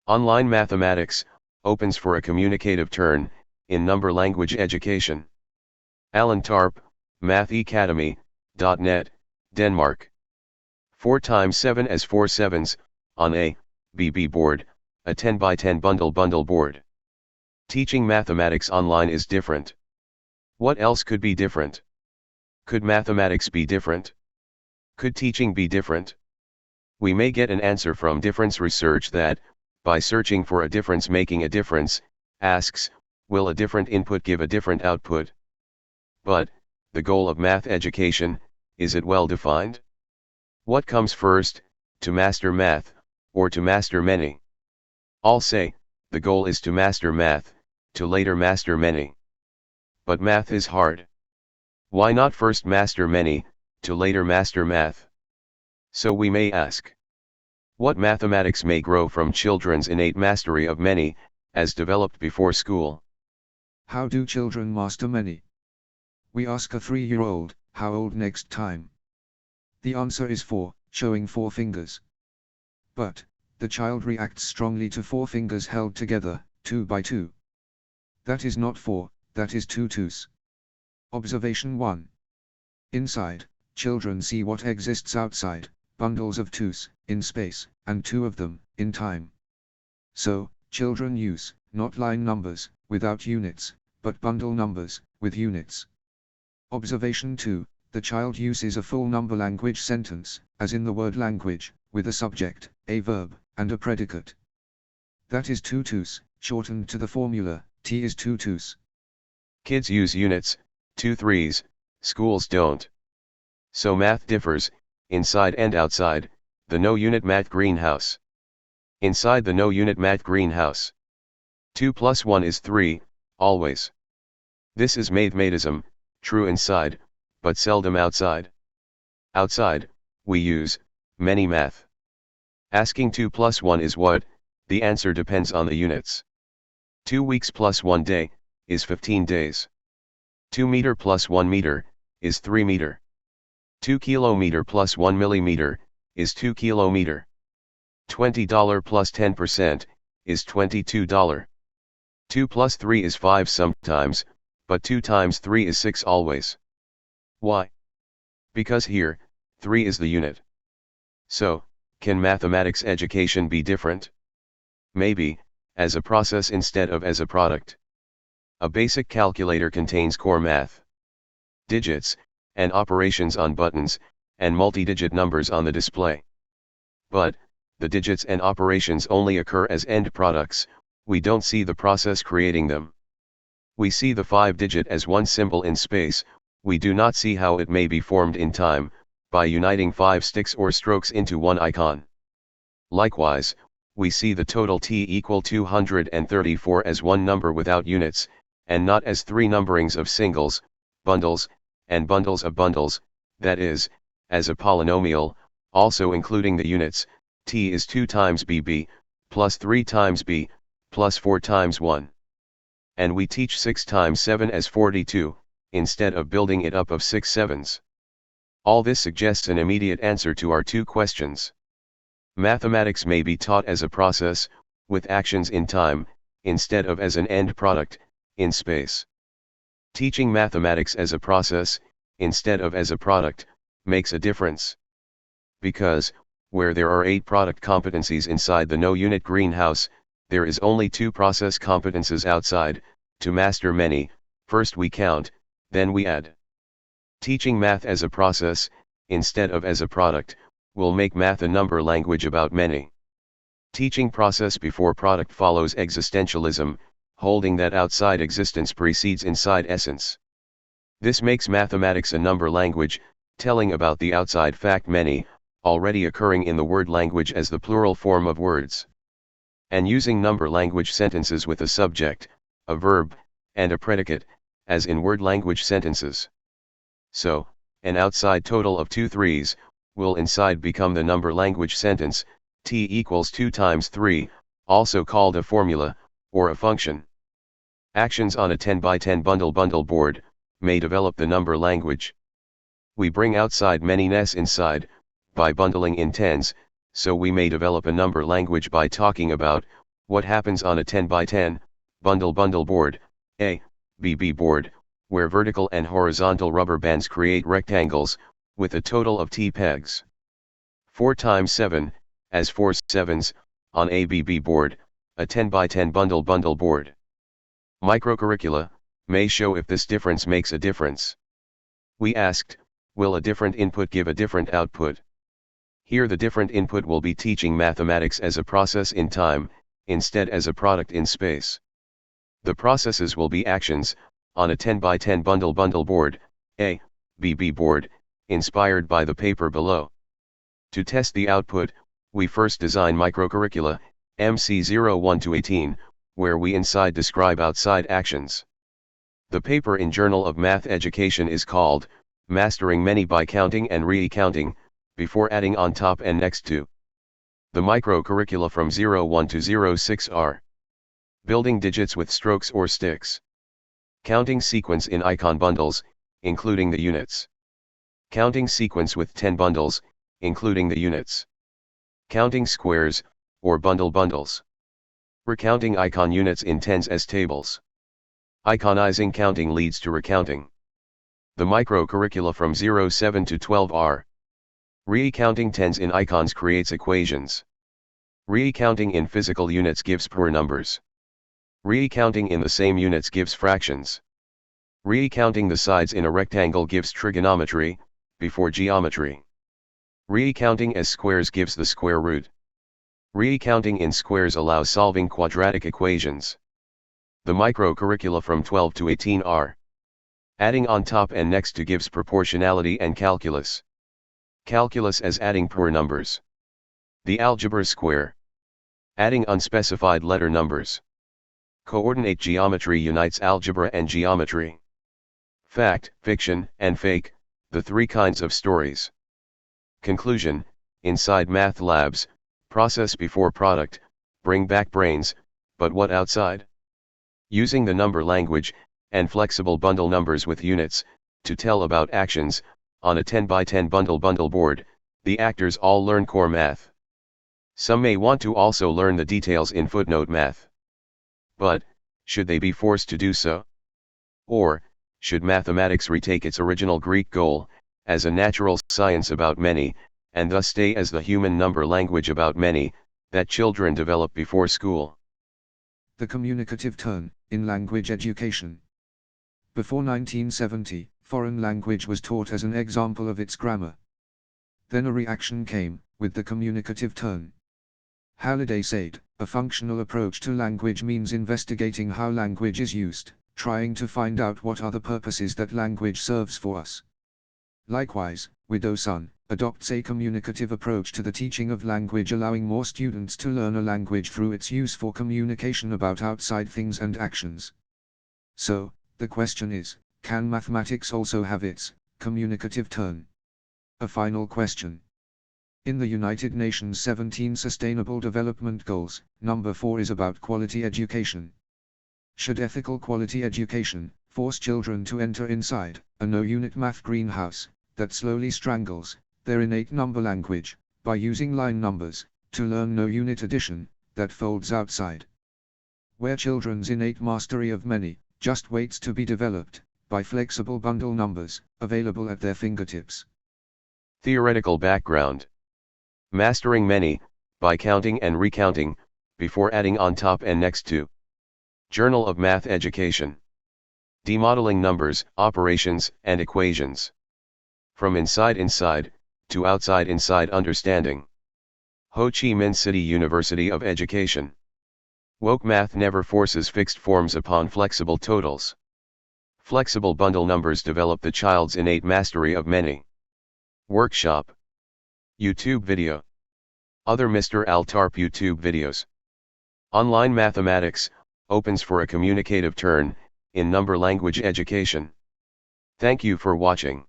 Online mathematics opens for a communicative turn in number language education. Alan Tarp, mathacademy.net, Denmark. 4 times 7 as 4 sevens, on a BB board, a 10 by 10 bundle board. Teaching mathematics online is different. What else could be different? Could mathematics be different? Could teaching be different? We may get an answer from difference research that, by searching for a difference making a difference, asks, will a different input give a different output? But, the goal of math education, is it well defined? What comes first, to master math, or to master many? All say, the goal is to master math, to later master many. But math is hard. Why not first master many, to later master math? So we may ask, what mathematics may grow from children's innate mastery of many, as developed before school? How do children master many? We ask a 3-year-old, how old next time? The answer is 4, showing 4 fingers. But, the child reacts strongly to 4 fingers held together, 2 by 2. That is not 4, that is 2 twos. Observation 1. Inside, children see what exists outside, bundles of twos, in space, and 2 of them, in time. So, children use, not line numbers, without units, but bundle numbers, with units. Observation 2. The child uses a full number language sentence, as in the word language, with a subject, a verb, and a predicate. That is 2 twos, shortened to the formula, T is 2 twos. Kids use units, 2 threes, schools don't. So math differs, inside and outside, the no-unit math greenhouse. Inside the no-unit math greenhouse, 2 plus 1 is 3, always. This is mathematism, true inside, but seldom outside. Outside, we use, many math. Asking 2 plus 1 is what? The answer depends on the units. 2 weeks plus 1 day, is 15 days. 2 meter plus 1 meter, is 3 meter. 2 kilometer plus 1 millimeter, is 2 kilometer. $20 plus 10%, is $22. 2 plus 3 is 5 sometimes, but 2 times 3 is 6 always. Why? Because here, 3 is the unit. So, can mathematics education be different? Maybe, as a process instead of as a product. A basic calculator contains core math, digits, and operations on buttons, and multi-digit numbers on the display. But, the digits and operations only occur as end products, we don't see the process creating them. We see the 5-digit as one symbol in space, we do not see how it may be formed in time, by uniting 5 sticks or strokes into one icon. Likewise, we see the total T equal 234 as one number without units, and not as 3 numberings of singles, bundles, and bundles of bundles, that is, as a polynomial, also including the units, T is 2 times BB, plus 3 times B, plus 4 times 1. And we teach 6 times 7 as 42, instead of building it up of 6 sevens. All this suggests an immediate answer to our 2 questions. Mathematics may be taught as a process, with actions in time, instead of as an end product, in space. Teaching mathematics as a process, instead of as a product, makes a difference. Because, where there are 8 product competencies inside the no-unit greenhouse, there is only 2 process competences outside, to master many, first we count, then we add. Teaching math as a process, instead of as a product, will make math a number language about many. Teaching process before product follows existentialism, holding that outside existence precedes inside essence. This makes mathematics a number language, telling about the outside fact many, already occurring in the word language as the plural form of words. And using number language sentences with a subject, a verb, and a predicate, as in word language sentences. So, an outside total of 2 threes, will inside become the number language sentence, T equals 2 times 3, also called a formula, or a function. Actions on a 10 by 10 bundle board, may develop the number language. We bring outside manyness inside, by bundling in tens, so we may develop a number language by talking about, What happens on a 10 by 10 bundle board, a BB board, where vertical and horizontal rubber bands create rectangles, with a total of T pegs. 4 times 7, as 4 sevens, on a BB board, a 10 by 10 bundle board. Microcurricula may show if this difference makes a difference. We asked, will a different input give a different output? Here the different input will be teaching mathematics as a process in time, instead as a product in space. The processes will be actions, on a 10 by 10 bundle board, a BB board, inspired by the paper below. To test the output, we first design microcurricula, MC01 to 18, where we inside describe outside actions. The paper in Journal of Math Education is called, Mastering Many by Counting and Recounting, before adding on top and next to. The microcurricula from 01 to 06 are: building digits with strokes or sticks, counting sequence in icon bundles, including the units, counting sequence with 10 bundles, including the units, counting squares, or bundles, recounting icon units in tens as tables. Iconizing counting leads to recounting. The microcurricula from 07 to 12 are: recounting tens in icons creates equations. Recounting in physical units gives pure numbers. Recounting in the same units gives fractions. Recounting the sides in a rectangle gives trigonometry, before geometry. Recounting as squares gives the square root. Recounting in squares allows solving quadratic equations. The microcurricula from 12 to 18 are: adding on top and next to gives proportionality and calculus. Calculus as adding pure numbers. The algebra square. Adding unspecified letter numbers. Coordinate geometry unites algebra and geometry. Fact, fiction, and fake, the three kinds of stories. Conclusion: inside math labs, process before product, bring back brains, but what outside? Using the number language, and flexible bundle numbers with units, to tell about actions, on a 10 by 10 bundle board, the actors all learn core math. Some may want to also learn the details in footnote math. But, should they be forced to do so? Or, should mathematics retake its original Greek goal, as a natural science about many, and thus stay as the human number language about many, that children develop before school? The communicative turn, in language education. Before 1970, foreign language was taught as an example of its grammar. Then a reaction came, with the communicative turn. Halliday said, a functional approach to language means investigating how language is used, trying to find out what are the purposes that language serves for us. Likewise, Widdowson adopts a communicative approach to the teaching of language, allowing more students to learn a language through its use for communication about outside things and actions. So, the question is, can mathematics also have its communicative turn? A final question. In the United Nations 17 Sustainable Development Goals, number 4 is about quality education. Should ethical quality education force children to enter inside a no-unit math greenhouse that slowly strangles their innate number language by using line numbers to learn no-unit addition that folds outside? Where children's innate mastery of many just waits to be developed by flexible bundle numbers available at their fingertips. Theoretical background. Mastering many, by counting and recounting, before adding on top and next to. Journal of Math Education. Demodeling numbers, operations, and equations. From inside to outside understanding. Ho Chi Minh City University of Education. Woke math never forces fixed forms upon flexible totals. Flexible bundle numbers develop the child's innate mastery of many. Workshop. YouTube video. Other Mr. Al Tarp YouTube videos. Online mathematics opens for a communicative turn in number language education. Thank you for watching.